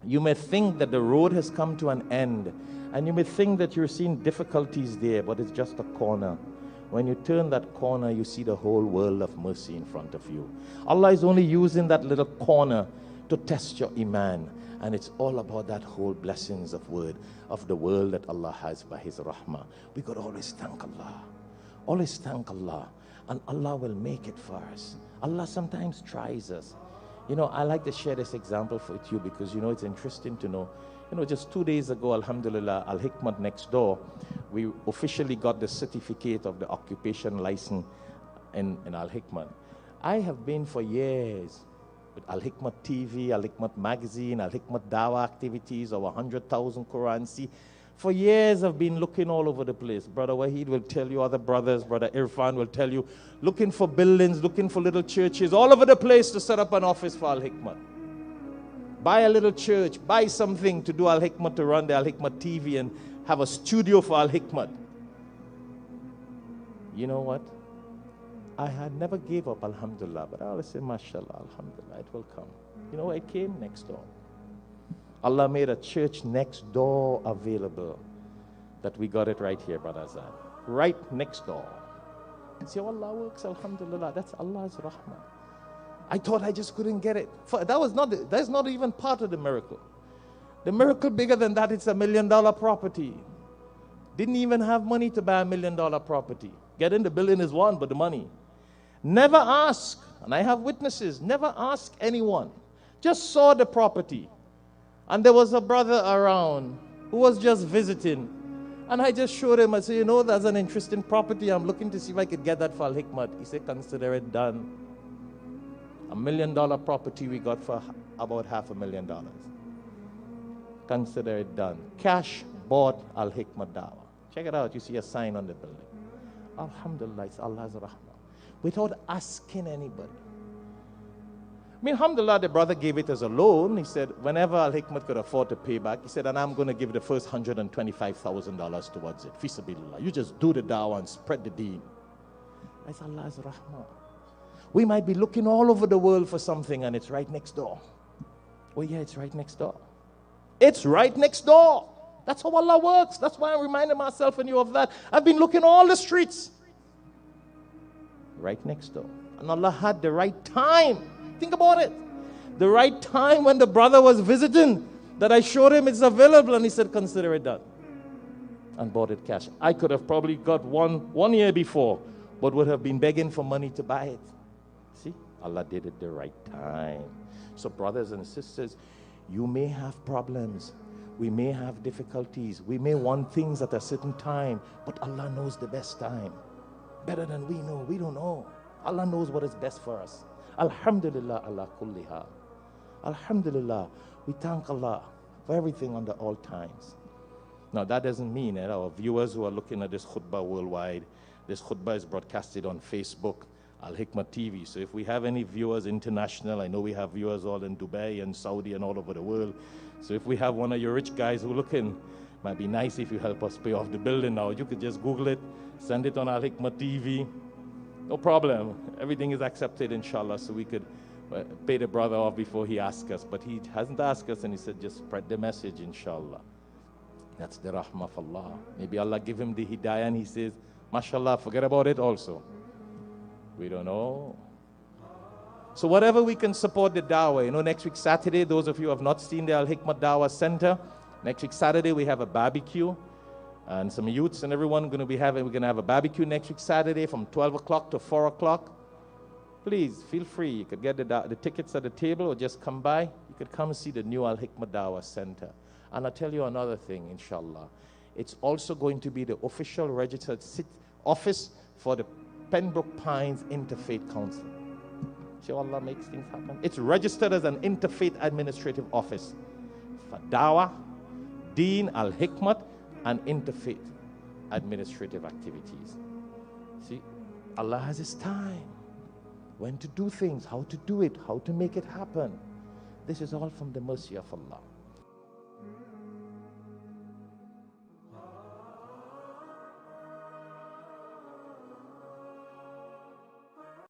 You may think that the road has come to an end, and you may think that you're seeing difficulties there, but it's just a corner. When you turn that corner, you see the whole world of mercy in front of you. Allah is only using that little corner to test your iman. And it's all about that whole blessings of the world that Allah has by His rahmah. We got to always thank Allah. Always thank Allah. And Allah will make it for us. Allah sometimes tries us. You know, I like to share this example with you because, you know, it's interesting to know. You know, just 2 days ago, alhamdulillah, Al-Hikmat next door, we officially got the certificate of the occupation license in Al-Hikmat. I have been for years with Al-Hikmat TV, Al-Hikmat magazine, Al-Hikmat Dawah activities, over 100,000 Quran. See, for years I've been looking all over the place. Brother Waheed will tell you, other brothers, Brother Irfan will tell you, looking for buildings, looking for little churches, all over the place to set up an office for Al-Hikmat. Buy a little church, buy something to do Al-Hikmat, to run the Al-Hikmat TV and have a studio for Al-Hikmat. You know what? I had never gave up, alhamdulillah, but I always say, mashallah, alhamdulillah, it will come. You know where it came? Next door. Allah made a church next door available, that we got it right here, Brother Azad. Right next door. See how Allah works, alhamdulillah. That's Allah's rahmah. I thought I just couldn't get it. That's not even part of the miracle. The miracle bigger than that, it's $1 million property. Didn't even have money to buy $1 million property. Getting the building is one, but the money. Never ask, and I have witnesses, never ask anyone. Just saw the property. And there was a brother around who was just visiting. And I just showed him, I said, you know, that's an interesting property. I'm looking to see if I could get that for Al-Hikmat. He said, consider it done. $1 million property we got for about $500,000. Consider it done. Cash bought Al-Hikmat Dawah. Check it out. You see a sign on the building. Alhamdulillah, it's Allah's rahmah. Without asking anybody. I mean, alhamdulillah, the brother gave it as a loan. He said, whenever Al-Hikmat could afford to pay back, he said, and I'm going to give the first $125,000 towards it. Fi sabilillah. You just do the dawah and spread the deen. That's Allah's rahmah. We might be looking all over the world for something and it's right next door. Oh yeah, it's right next door. It's right next door. That's how Allah works. That's why I'm reminding myself and you of that. I've been looking all the streets. Right next door. And Allah had the right time. Think about it. The right time when the brother was visiting, that I showed him it's available, and he said, consider it done. And bought it cash. I could have probably got one year before, but would have been begging for money to buy it. See, Allah did it the right time. So brothers and sisters, you may have problems. We may have difficulties. We may want things at a certain time, but Allah knows the best time. Better than we know. We don't know. Allah knows what is best for us. Alhamdulillah ala kulli hal. Alhamdulillah. We thank Allah for everything under all times. Now that doesn't mean that our viewers who are looking at this khutbah worldwide, this khutbah is broadcasted on Facebook, Al-Hikmat TV. So if we have any viewers international, I know we have viewers all in Dubai and Saudi and all over the world. So if we have one of your rich guys who are looking, might be nice if you help us pay off the building now. You could just Google it, send it on Al-Hikmat TV. No problem. Everything is accepted, inshallah, so we could pay the brother off before he asks us. But he hasn't asked us, and he said, just spread the message, inshallah. That's the rahmah of Allah. Maybe Allah give him the hidayah, and he says, mashallah, forget about it also. We don't know. So whatever we can support the dawah. You know, next week Saturday, those of you who have not seen the Al-Hikmat Dawah Center, next week Saturday we have a barbecue. And some youths and everyone we're going to have a barbecue next week Saturday from 12 o'clock to 4 o'clock. Please, feel free. You could get the tickets at the table or just come by. You could come and see the new Al-Hikmat Dawah Center. And I'll tell you another thing, inshallah. It's also going to be the official registered office for the Pembroke Pines Interfaith Council. See how Allah makes things happen? It's registered as an interfaith administrative office for Dawah, Deen, Al-Hikmat, and interfaith administrative activities. See, Allah has His time. When to do things, how to do it, how to make it happen. This is all from the mercy of Allah.